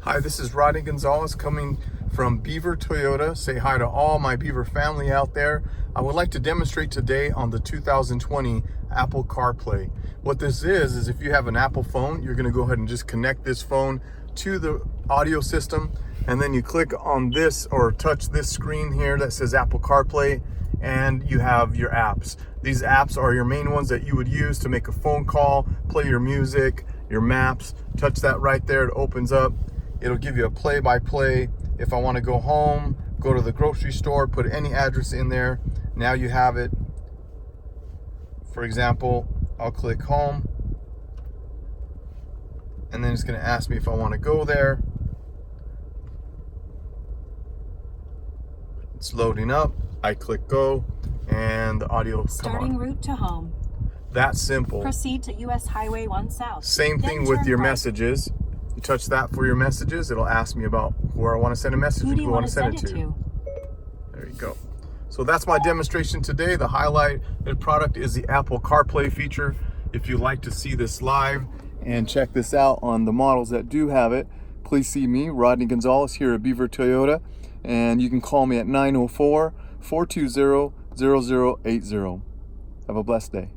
Hi, this is Rodney Gonzales coming from Beaver Toyota. Say hi to all my Beaver family out there. I would like to demonstrate today on the 2020 Apple CarPlay. What this is if you have an Apple phone, you're gonna go ahead and just connect this phone to the audio system, and then you click on this or touch this screen here that says Apple CarPlay, and you have your apps. These apps are your main ones that you would use to make a phone call, play your music, your maps. Touch that right there, it opens up. It'll give you a play-by-play. If I want to go home, go to the grocery store, put any address in there. Now you have it. For example, I'll click home, and then it's going to ask me if I want to go there. It's loading up. I click go, and the audio will come Starting on. route to home. That's simple. Proceed to US Highway 1 South. Same thing with your messages. You touch that for your messages, it'll ask me about where I want to send a message Who and do you who I want want to send it to. There you go. So that's my demonstration today. The highlighted product is the Apple CarPlay feature. If you'd like to see this live and check this out on the models that do have it, please see me, Rodney Gonzales, here at Beaver Toyota, and you can call me at 904-420-0080. Have a blessed day.